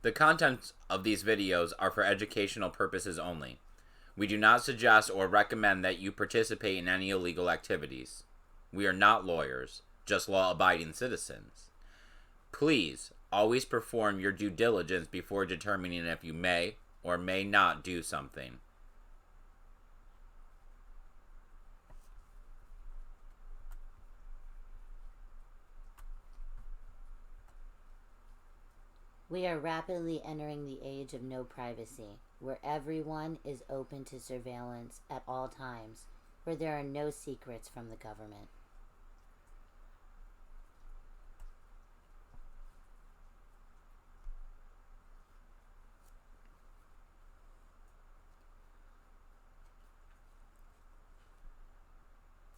The contents of these videos are for educational purposes only. We do not suggest or recommend that you participate in any illegal activities. We are not lawyers, just law-abiding citizens. Please always perform your due diligence before determining if you may or may not do something. We are rapidly entering the age of no privacy, where everyone is open to surveillance at all times, where there are no secrets from the government.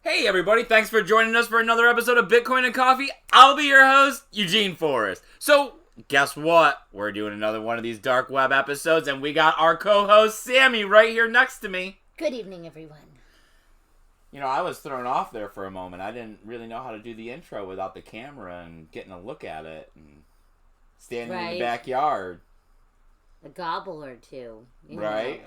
Hey everybody, thanks for joining us for another episode of Bitcoin and Coffee. I'll be your host, Eugene Forrest. So, guess what? We're doing another one of these dark web episodes, and we got our co-host, Sammy, right here next to me. Good evening, everyone. You know, I was thrown off there for a moment. I didn't really know how to do the intro without the camera and getting a look at it and standing in the backyard. A gobble or two. Right?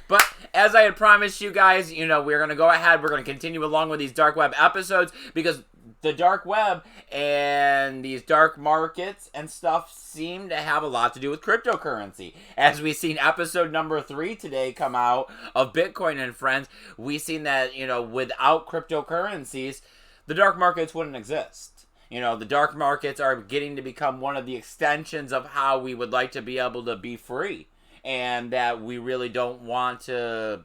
But as I had promised you guys, you know, we're going to go ahead. We're going to continue along with these dark web episodes because the dark web and these dark markets and stuff seem to have a lot to do with cryptocurrency. As we've seen episode number 3 today come out of Bitcoin and Friends, we've seen that, you know, without cryptocurrencies, the dark markets wouldn't exist. You know, the dark markets are getting to become one of the extensions of how we would like to be able to be free. And that we really don't want to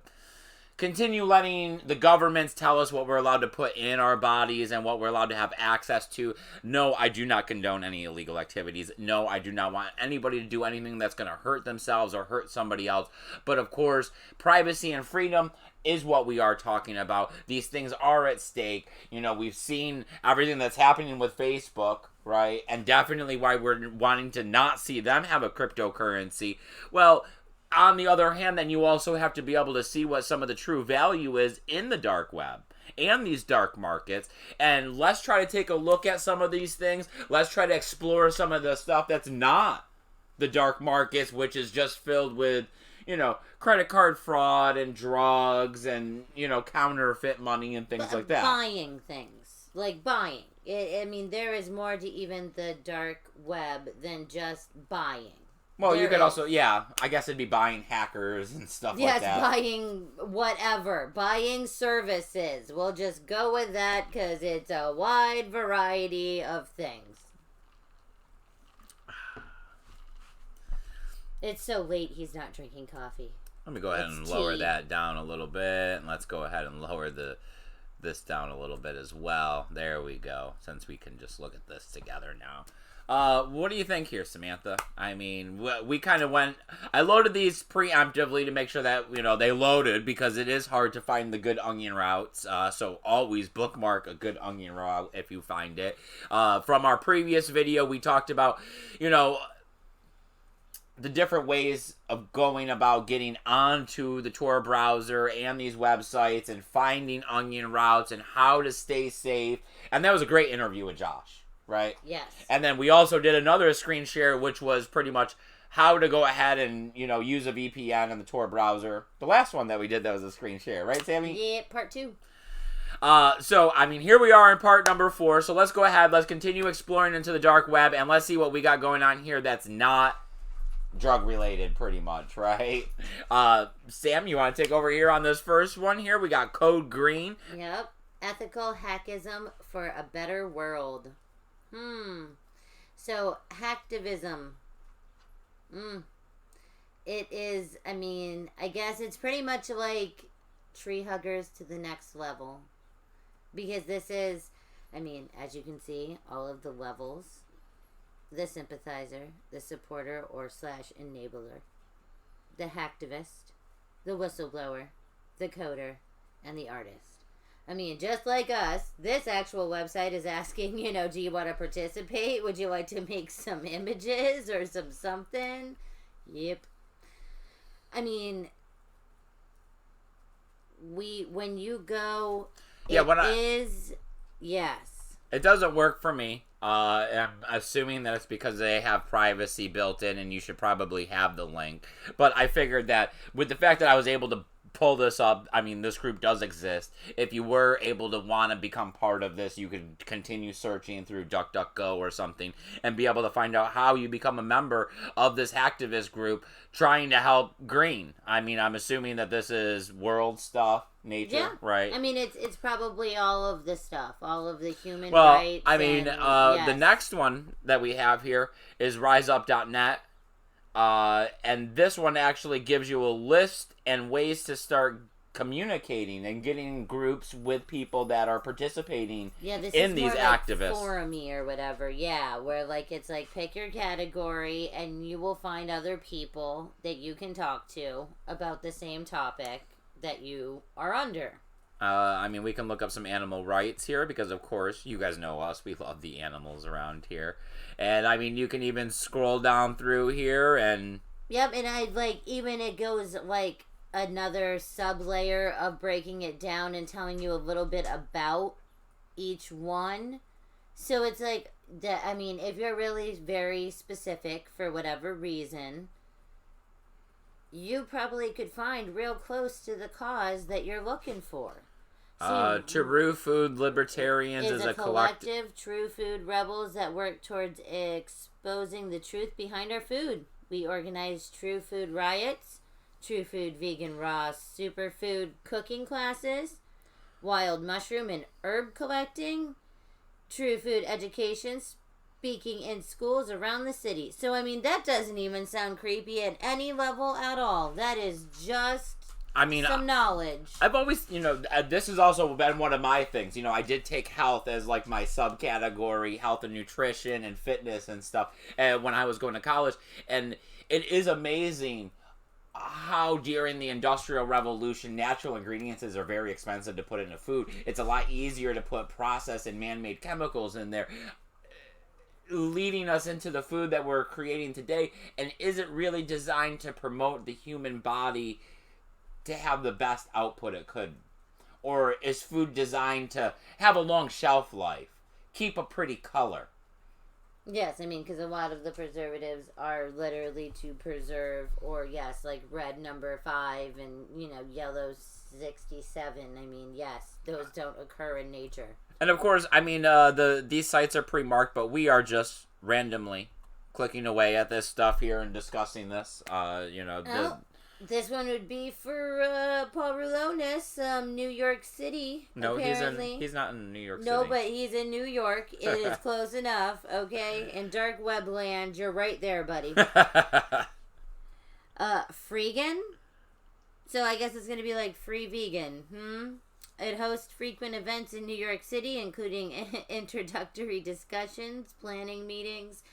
continue letting the governments tell us what we're allowed to put in our bodies and what we're allowed to have access to. No, I do not condone any illegal activities. No, I do not want anybody to do anything that's going to hurt themselves or hurt somebody else. But of course, privacy and freedom is what we are talking about. These things are at stake. You know, we've seen everything that's happening with Facebook, right? And definitely why we're wanting to not see them have a cryptocurrency. Well, on the other hand, then you also have to be able to see what some of the true value is in the dark web and these dark markets. And let's try to take a look at some of these things. Let's try to explore some of the stuff that's not the dark markets, which is just filled with, you know, credit card fraud and drugs and, you know, counterfeit money and things like that. Buying things. Like buying. I mean, there is more to even the dark web than just buying. Well, you could also, yeah, I guess it'd be buying hackers and stuff like that. Yes, buying whatever. Buying services. We'll just go with that because it's a wide variety of things. It's so late he's not drinking coffee. Let me go ahead and lower that down a little bit. And let's go ahead and lower this down a little bit as well. There we go. Since we can just look at this together now. What do you think here, Samantha? I mean, we kind of went... I loaded these preemptively to make sure that, you know, they loaded because it is hard to find the good onion routes. So always bookmark a good onion route if you find it. From our previous video, we talked about, you know, the different ways of going about getting onto the Tor browser and these websites and finding onion routes and how to stay safe. And that was a great interview with Josh. Right? Yes. And then we also did another screen share, which was pretty much how to go ahead and, you know, use a VPN in the Tor browser. The last one that we did, that was a screen share. Right, Sammy? Yeah, part 2. So, I mean, here we are in part number 4. So let's go ahead. Let's continue exploring into the dark web. And let's see what we got going on here that's not drug-related, pretty much, right? Sam, you want to take over here on this first one here? We got Code Green. Yep. Ethical hackism for a better world. So, hacktivism. It is, I mean, I guess it's pretty much like tree huggers to the next level. Because this is, I mean, as you can see, all of the levels. The sympathizer, the supporter or / enabler, the hacktivist, the whistleblower, the coder, and the artist. I mean, just like us, this actual website is asking, you know, do you want to participate? Would you like to make some images or some something? Yep. I mean, when you go, yes. It doesn't work for me. I'm assuming that it's because they have privacy built in, and you should probably have the link. But I figured that with the fact that I was able to pull this up, I mean, this group does exist. If you were able to want to become part of this, you could continue searching through DuckDuckGo or something and be able to find out how you become a member of this activist group trying to help green. I mean, I'm assuming that this is world stuff, nature, right? I mean, it's probably all of the stuff, all of the human Well, rights. I mean, yes. the next one that we have here is RiseUp.net. And this one actually gives you a list and ways to start communicating and getting groups with people that are participating this in is these more activists. Like forum-y or whatever, where like it's like pick your category and you will find other people that you can talk to about the same topic that you are under. I mean, we can look up some animal rights here because, of course, you guys know us. We love the animals around here. And, I mean, you can even scroll down through here and... Yep, and I, like, even it goes, like, another sub-layer of breaking it down and telling you a little bit about each one. So it's like, I mean, if you're really very specific for whatever reason, you probably could find real close to the cause that you're looking for. True Food Libertarians is a collective true food rebels that work towards exposing the truth behind our food. We organize true food riots, true food vegan raw superfood cooking classes, wild mushroom and herb collecting, true food education, speaking in schools around the city. So, I mean, that doesn't even sound creepy at any level at all. That is just... some knowledge. I've always, this has also been one of my things. I did take health as like my subcategory, health and nutrition and fitness and stuff, when I was going to college. And it is amazing how during the Industrial Revolution, natural ingredients are very expensive to put into food. It's a lot easier to put processed and man-made chemicals in there, leading us into the food that we're creating today. And is it really designed to promote the human body to have the best output it could? Or is food designed to have a long shelf life, keep a pretty color? Yes, I mean, because a lot of the preservatives are literally to preserve, or yes, like red number 5 and, yellow 67. I mean, yes, those don't occur in nature. And of course, I mean, these sites are pre-marked, but we are just randomly clicking away at this stuff here and discussing this. This one would be for Paul Roulonis, New York City. No, apparently. he's not in New York City. No, but he's in New York. It is close enough, okay? In dark web land, you're right there, buddy. Freegan? So I guess it's going to be like free vegan. It hosts frequent events in New York City, including introductory discussions, planning meetings,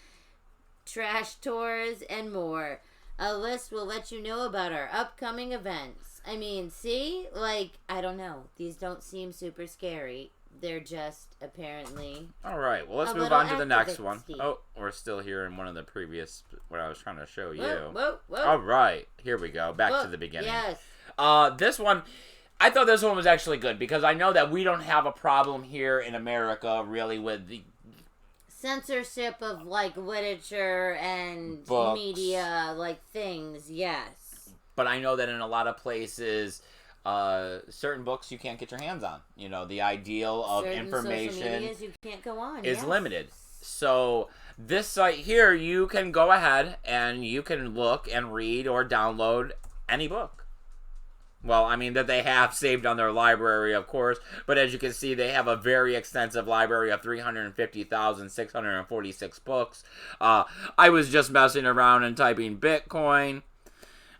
trash tours, and more. A list will let you know about our upcoming events. I mean, see? Like, I don't know. These don't seem super scary. They're just apparently... All right. Well, let's move on to the next one. Oh, we're still here in one of the previous... what I was trying to show you. Whoa. All right. Here we go. Back to the beginning. Yes. This one... I thought this one was actually good because I know that we don't have a problem here in America really with the... censorship of, like, literature and books. Media, like, things, yes. But I know that in a lot of places, certain books you can't get your hands on. The ideal of certain information social medias you can't go on, is limited. So this site here, you can go ahead and you can look and read or download any book. Well, I mean, that they have saved on their library, of course. But as you can see, they have a very extensive library of 350,646 books. I was just messing around and typing Bitcoin,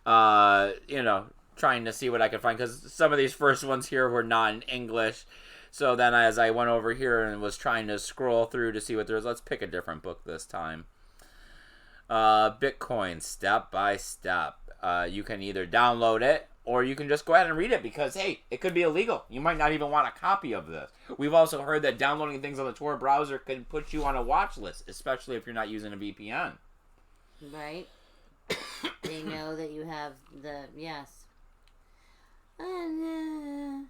trying to see what I could find. Because some of these first ones here were not in English. So then as I went over here and was trying to scroll through to see what there is, let's pick a different book this time. Bitcoin, step by step. You can either download it, or you can just go ahead and read it because, hey, it could be illegal. You might not even want a copy of this. We've also heard that downloading things on the Tor browser can put you on a watch list, especially if you're not using a VPN. Right. They know that you have the... Yes. And,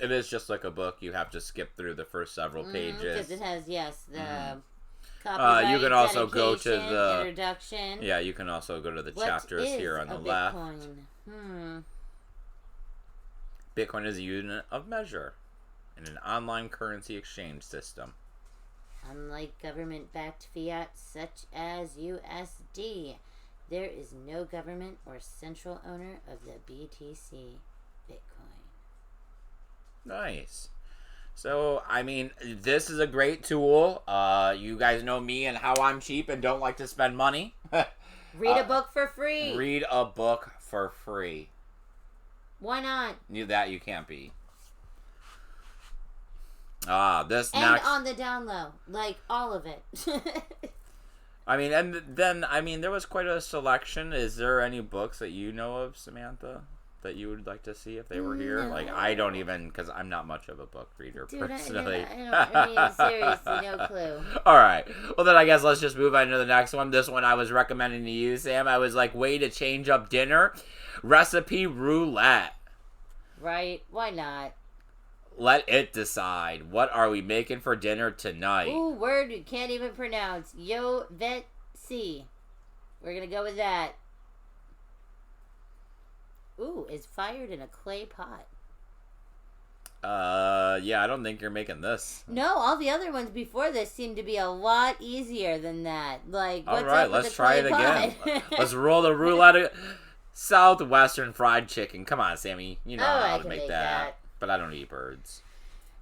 It is just like a book. You have to skip through the first several pages. Because it has, the copyright, you can also go to the introduction. Yeah, you can also go to the chapters here on the left. Bitcoin is a unit of measure in an online currency exchange system. Unlike government-backed fiat such as USD, there is no government or central owner of the BTC Bitcoin. Nice. So, I mean, this is a great tool. You guys know me and how I'm cheap and don't like to spend money. Read a book for free. Read a book for free. Why not? That you can't beat. This and next... on the down low. Like, all of it. I mean, and then, there was quite a selection. Is there any books that you know of, Samantha, that you would like to see if they were here? No. Like, I don't even, because I'm not much of a book reader, personally. I mean, seriously, no clue. All right. Well, then I guess let's just move on to the next one. This one I was recommending to you, Sam. I was like, way to change up dinner. Recipe roulette. Right. Why not? Let it decide. What are we making for dinner tonight? Ooh, word we can't even pronounce. Yo vet C. We're going to go with that. Ooh, is fired in a clay pot. Yeah, I don't think you're making this. No, all the other ones before this seem to be a lot easier than that. Like, what's all right, up with let's the try clay it again. pot? Let's roll the roulette. Southwestern fried chicken. Come on, Sammy. You know how I to can make that. But I don't eat birds.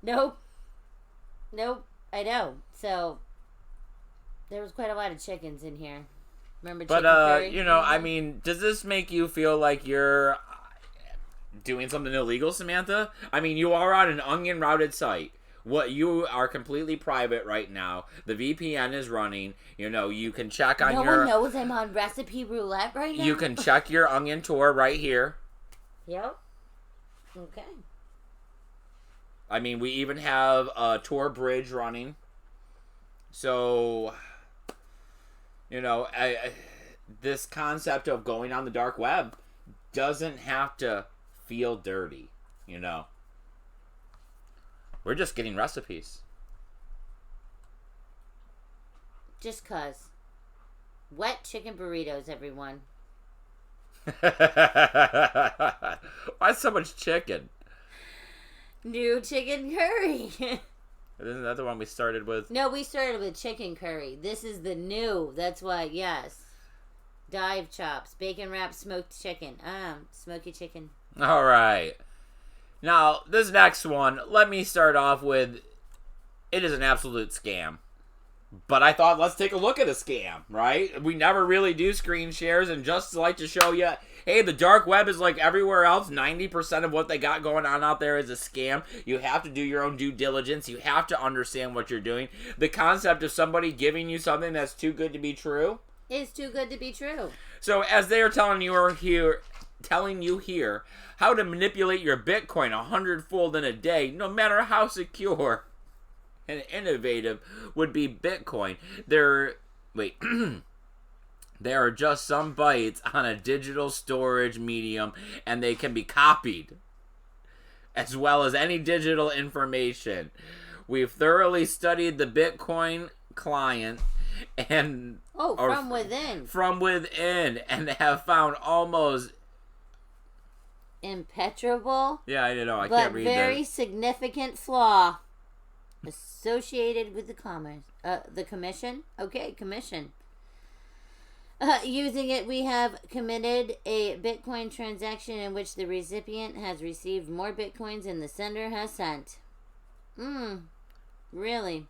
Nope, I know. So, there was quite a lot of chickens in here. Remember chicken curry? You know, I mean, does this make you feel like you're doing something illegal, Samantha? I mean, you are on an onion-routed site. You are completely private right now. The VPN is running. You know, you can check on No one knows I'm on recipe roulette right now? You can check your onion tour right here. Yep. Okay. I mean, we even have a Tor bridge running. So, you know, this concept of going on the dark web doesn't have to feel dirty, you know. We're just getting recipes. Just 'cause. Wet chicken burritos, everyone. Why so much chicken? New chicken curry. Isn't that the one we started with? No, we started with chicken curry. This is the new. That's why, yes. Dive chops, bacon wrapped smoked chicken. Smoky chicken. All right. Now, this next one, let me start off with, it is an absolute scam. But I thought, let's take a look at a scam, right? We never really do screen shares, and just like to show you, hey, the dark web is like everywhere else. 90% of what they got going on out there is a scam. You have to do your own due diligence. You have to understand what you're doing. The concept of somebody giving you something that's too good to be true is too good to be true. So as they are telling you here how to manipulate your Bitcoin 100-fold in a day, no matter how secure and innovative would be Bitcoin. There are just some bytes on a digital storage medium, and they can be copied, as well as any digital information. We've thoroughly studied the Bitcoin client and from within, and have found almost impenetrable. Yeah, I know. I can't read that. But very significant flaw associated with the commission. Okay, commission. Using it, we have committed a Bitcoin transaction in which the recipient has received more Bitcoins than the sender has sent. Really?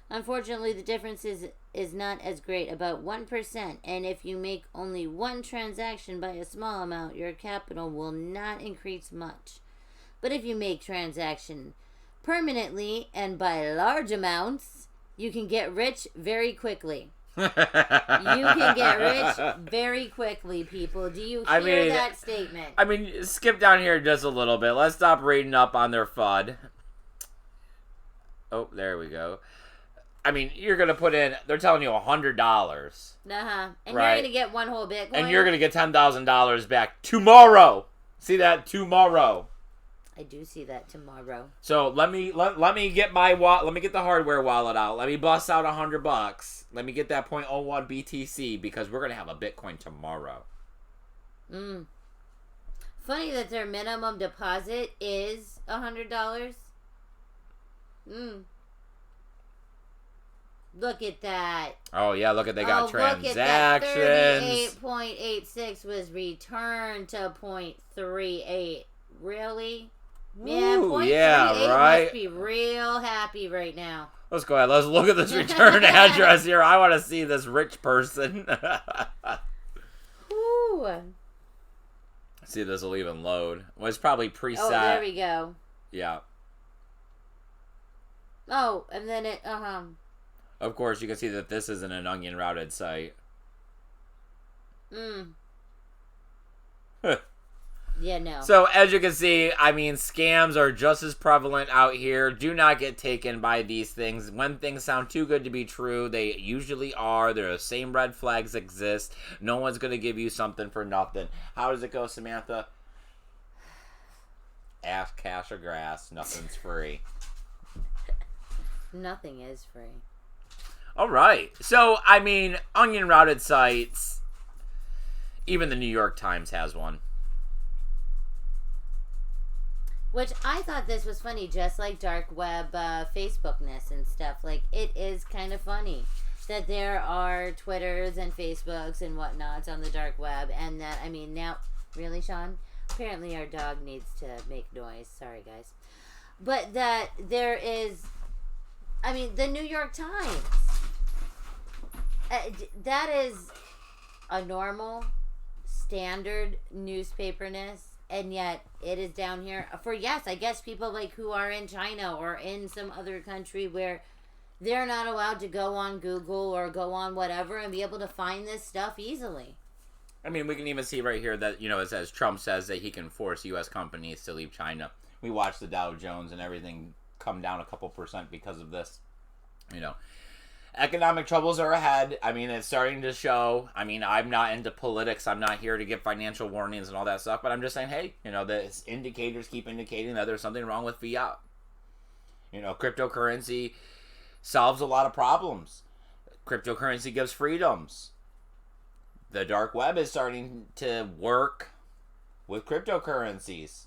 Unfortunately, the difference is not as great, about 1%, and if you make only one transaction by a small amount, your capital will not increase much. But if you make transaction permanently and by large amounts, you can get rich very quickly. You can get rich very quickly, people. Do you hear that statement? I mean, skip down here just a little bit. Let's stop reading up on their FUD. Oh, there we go. I mean, you're going to put in, they're telling you $100. And right? You're going to get one whole Bitcoin. And you're going to get $10,000 back tomorrow. See that? Tomorrow. I do see that tomorrow. So let me get my let me get the hardware wallet out. Let me bust out $100. Let me get that 0.01 BTC because we're gonna have a Bitcoin tomorrow. Funny that their minimum deposit is $100. Look at that. Oh yeah, look at they got transactions. Look at that. 38.86 was returned to 0.38. Really? Man, 0.38 right. must be real happy right now. Let's go ahead. Let's look at this return address here. I want to see this rich person. Ooh. See, this will even load. Well, it's probably preset. Oh, there we go. Yeah. Oh, and then it, Of course, you can see that this isn't an onion routed site. Yeah, no. So, as you can see, I mean, scams are just as prevalent out here. Do not get taken by these things. When things sound too good to be true, they usually are. The same red flags exist. No one's going to give you something for nothing. How does it go, Samantha? Ask, cash, or grass. Nothing's free. Nothing is free. All right. So, I mean, onion routed sites, even the New York Times has one. Which I thought this was funny, just like dark web Facebookness and stuff. Like, it is kind of funny that there are Twitters and Facebooks and whatnots on the dark web. And that, I mean, now, really, Sean? Apparently our dog needs to make noise. Sorry, guys. But that there is, I mean, the New York Times. That is a normal, standard newspaperness. And yet, it is down here for, yes, I guess people like who are in China or in some other country where they're not allowed to go on Google or go on whatever and be able to find this stuff easily. I mean, we can even see right here that, it says Trump says that he can force U.S. companies to leave China. We watched the Dow Jones and everything come down a couple percent because of this. Economic troubles are ahead. I mean, it's starting to show. I mean, I'm not into politics. I'm not here to give financial warnings and all that stuff. But I'm just saying, hey, the indicators keep indicating that there's something wrong with fiat. Cryptocurrency solves a lot of problems. Cryptocurrency gives freedoms. The dark web is starting to work with cryptocurrencies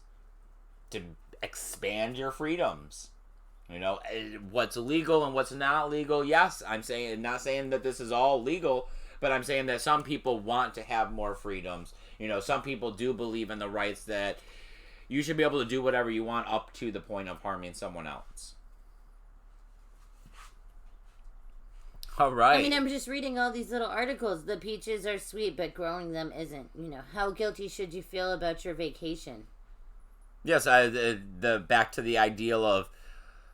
to expand your freedoms. What's legal and what's not legal. Yes, not saying that this is all legal, but I'm saying that some people want to have more freedoms. Some people do believe in the rights that you should be able to do whatever you want up to the point of harming someone else. All right. I mean, I'm just reading all these little articles. The peaches are sweet, but growing them isn't. How guilty should you feel about your vacation? Yes, back to the ideal of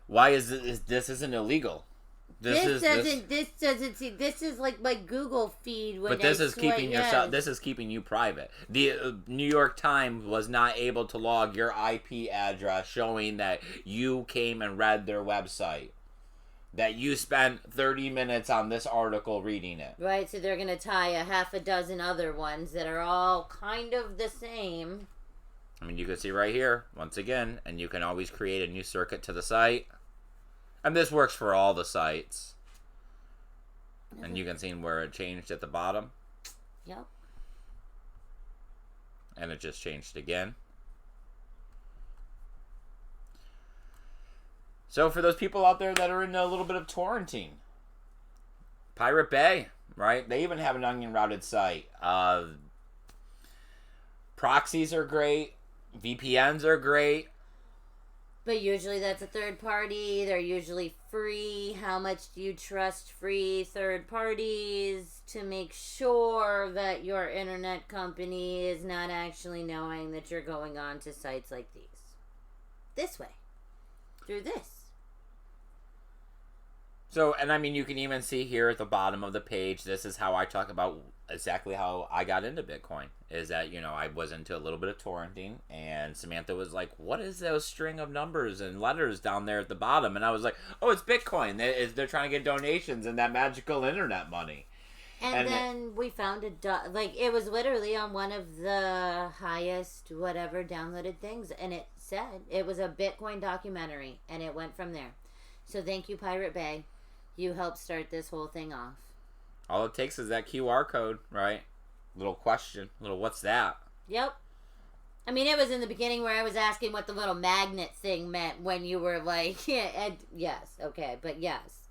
why this isn't illegal. This is like my Google feed. But this is keeping yourself. This is keeping you private. The New York Times was not able to log your IP address, showing that you came and read their website. That you spent 30 minutes on this article reading it. Right, so they're going to tie a half a dozen other ones that are all kind of the same. I mean, you can see right here, once again, and you can always create a new circuit to the site. And this works for all the sites. And you can see where it changed at the bottom. Yep. And it just changed again. So for those people out there that are in a little bit of torrenting, Pirate Bay, right? They even have an onion routed site. Proxies are great. VPNs are great. But usually that's a third party. They're usually free. How much do you trust free third parties to make sure that your internet company is not actually knowing that you're going on to sites like these? This way. Through this. So, and I mean, you can even see here at the bottom of the page, this is how I talk about exactly how I got into Bitcoin. Is that, I was into a little bit of torrenting, and Samantha was like, what is those string of numbers and letters down there at the bottom? And I was like, oh, it's Bitcoin. They're trying to get donations and that magical internet money. And then we found it was literally on one of the highest whatever downloaded things, and it said. It was a Bitcoin documentary, and it went from there. So thank you, Pirate Bay. You helped start this whole thing off. All it takes is that QR code, right? Little question. Little, what's that? Yep. I mean, it was in the beginning where I was asking what the little magnet thing meant when you were like, yeah, yes, okay, but yes.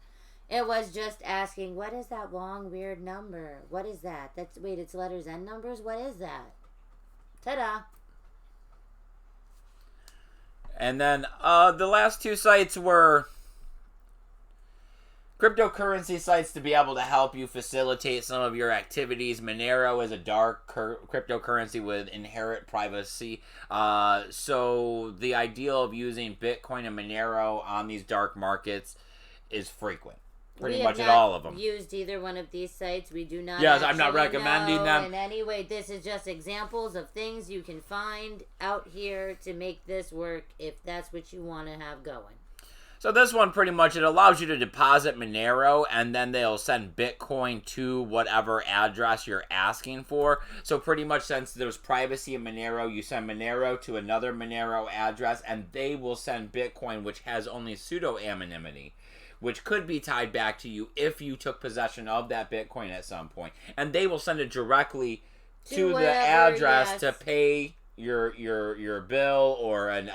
It was just asking, what is that long, weird number? What is that? Wait, it's letters and numbers? What is that? Ta-da. And then the last two sites were cryptocurrency sites to be able to help you facilitate some of your activities. Monero is a dark cryptocurrency with inherent privacy. So the ideal of using Bitcoin and Monero on these dark markets is frequent. Pretty much at all of them. Used either one of these sites. We do not. Yes, I'm not recommending them. And anyway, this is just examples of things you can find out here to make this work if that's what you want to have going. So this one pretty much, it allows you to deposit Monero and then they'll send Bitcoin to whatever address you're asking for. So pretty much, since there's privacy in Monero, you send Monero to another Monero address and they will send Bitcoin, which has only pseudo-anonymity, which could be tied back to you if you took possession of that Bitcoin at some point. And they will send it directly to the address to pay your bill or an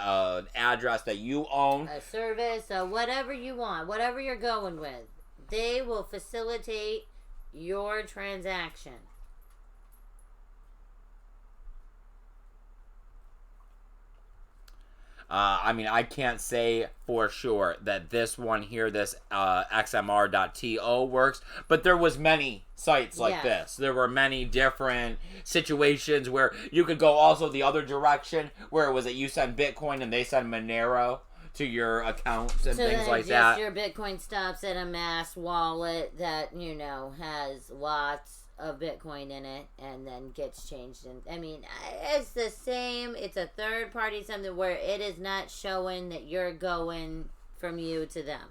address that you own. A service, whatever you want, whatever you're going with. They will facilitate your transaction. I mean, I can't say for sure that this one here, this xmr.to works, but there was many sites like this. There were many different situations where you could go also the other direction, where it was that you send Bitcoin and they send Monero to your accounts and things like that. So your Bitcoin stops at a mass wallet that, you know, has lots of Bitcoin in it and then gets changed. And I mean, it's the same. It's a third party something where it is not showing that you're going from you to them.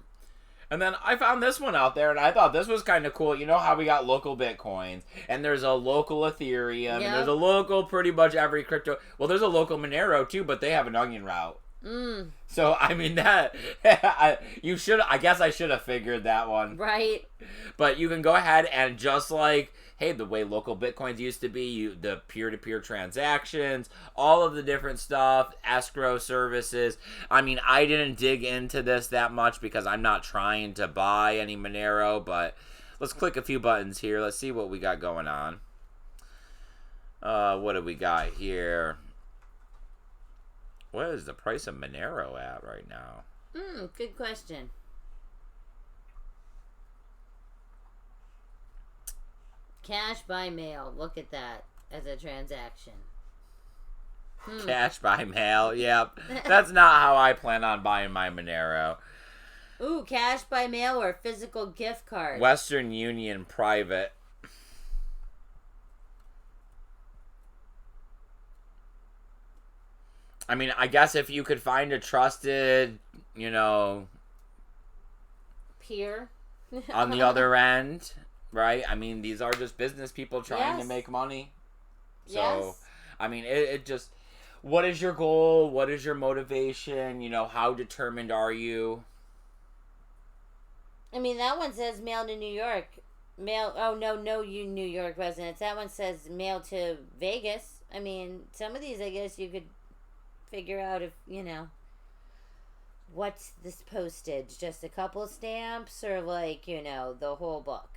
And then I found this one out there and I thought this was kind of cool. You know how we got local Bitcoins and there's a local Ethereum and there's a local pretty much every crypto. Well, there's a local Monero too, but they have an onion route. So I mean that I guess I should have figured that one. Right. But you can go ahead and just like, hey, the way local Bitcoins used to be, the peer-to-peer transactions, all of the different stuff, escrow services. I mean, I didn't dig into this that much because I'm not trying to buy any Monero, but let's click a few buttons here. Let's see what we got going on. What do we got here? What is the price of Monero at right now? Good question. Cash by mail. Look at that as a transaction. Cash by mail. Yep. That's not how I plan on buying my Monero. Ooh, cash by mail or physical gift card. Western Union private. I mean, I guess if you could find a trusted, you know, peer on the other end, right? I mean, these are just business people trying to make money. So, I mean, it just, what is your goal? What is your motivation? You know, how determined are you? I mean, that one says mail to New York. You New York residents. That one says mail to Vegas. I mean, some of these, I guess you could figure out if, you know, what's this postage? Just a couple stamps or like, you know, the whole book?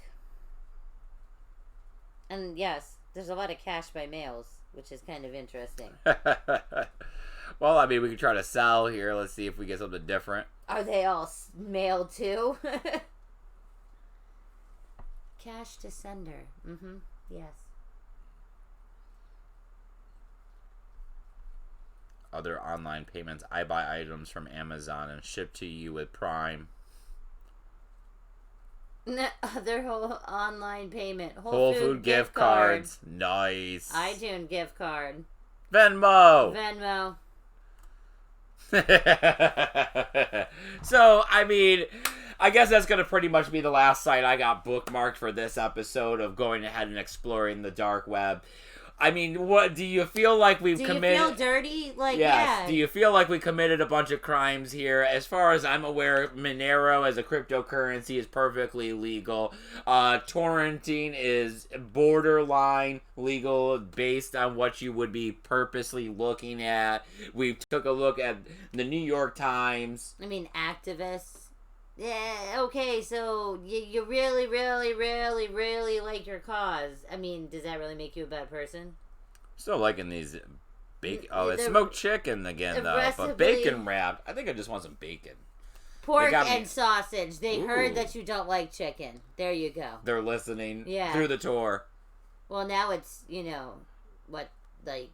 And yes, there's a lot of cash by mails, which is kind of interesting. Well, I mean, we could try to sell here. Let's see if we get something different. Are they all mailed too? Cash to sender. Yes. Other online payments. I buy items from Amazon and ship to you with Prime. Other whole online payment. Whole food gift cards. Nice. iTunes gift card. Venmo. So, I mean, I guess that's going to pretty much be the last site I got bookmarked for this episode of going ahead and exploring the dark web. I mean, what do you feel like we've committed? Do you feel dirty? Like, yes. yeah. Do you feel like we committed a bunch of crimes here? As far as I'm aware, Monero as a cryptocurrency is perfectly legal. Torrenting is borderline legal based on what you would be purposely looking at. We took a look at the New York Times. I mean, activists. Yeah, okay, so you really, really, really, really like your cause. I mean, does that really make you a bad person? Still liking these bacon. Oh, it's The- smoked chicken again, though. recipe- But bacon wrapped. I think I just want some bacon. Pork got me. and sausage. They heard Ooh. that you don't like chicken. There you go. They're listening Yeah. through the tour. Well, now it's, what, like,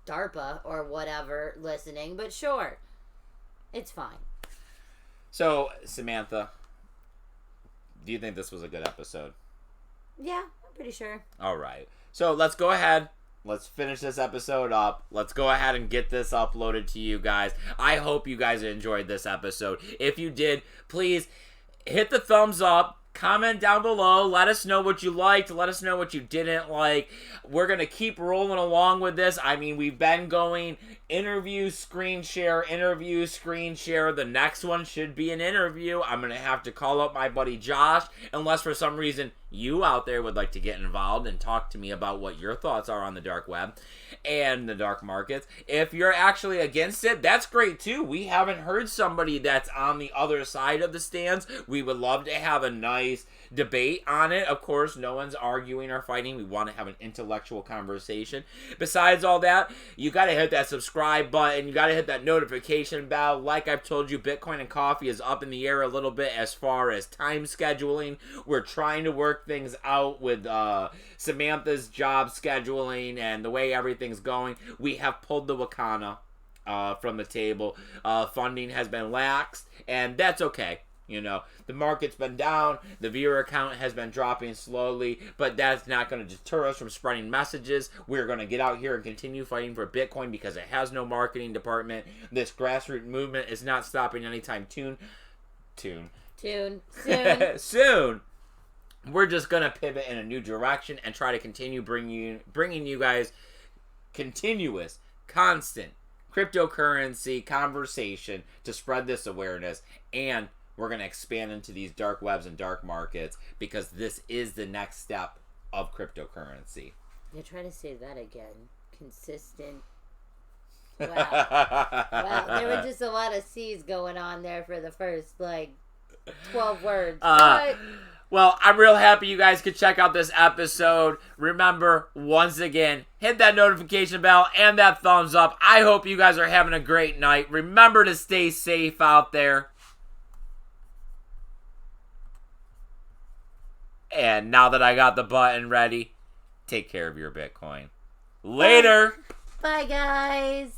DARPA or whatever listening, but sure. It's fine. So, Samantha, do you think this was a good episode? Yeah, I'm pretty sure. All right. So, let's go ahead. Let's finish this episode up. Let's go ahead and get this uploaded to you guys. I hope you guys enjoyed this episode. If you did, please hit the thumbs up. Comment down below. Let us know what you liked. Let us know what you didn't like. We're going to keep rolling along with this. I mean, we've been going interview, screen share, interview, screen share. The next one should be an interview. I'm going to have to call up my buddy Josh, unless for some reason you out there would like to get involved and talk to me about what your thoughts are on the dark web and the dark markets. If you're actually against it, that's great too. We haven't heard somebody that's on the other side of the stands. We would love to have a nice debate on it. Of course, no one's arguing or fighting. We want to have an intellectual conversation. Besides all that, you got to hit that subscribe button. You got to hit that notification bell. Like I've told you, Bitcoin and Coffee is up in the air a little bit as far as time scheduling. We're trying to work things out with Samantha's job scheduling and the way everything's going. We have pulled the Wakana from the table. Funding has been laxed, and that's okay. The market's been down, the viewer count has been dropping slowly, but that's not going to deter us from spreading messages. We're going to get out here and continue fighting for Bitcoin because it has no marketing department. This grassroots movement is not stopping anytime soon. Soon. We're just going to pivot in a new direction and try to continue bringing you guys continuous, constant cryptocurrency conversation to spread this awareness, and we're going to expand into these dark webs and dark markets because this is the next step of cryptocurrency. You're trying to say that again. Consistent. Wow. Wow. There were just a lot of C's going on there for the first, 12 words. Well, I'm real happy you guys could check out this episode. Remember, once again, hit that notification bell and that thumbs up. I hope you guys are having a great night. Remember to stay safe out there. And now that I got the button ready, take care of your Bitcoin. Later! Bye, guys!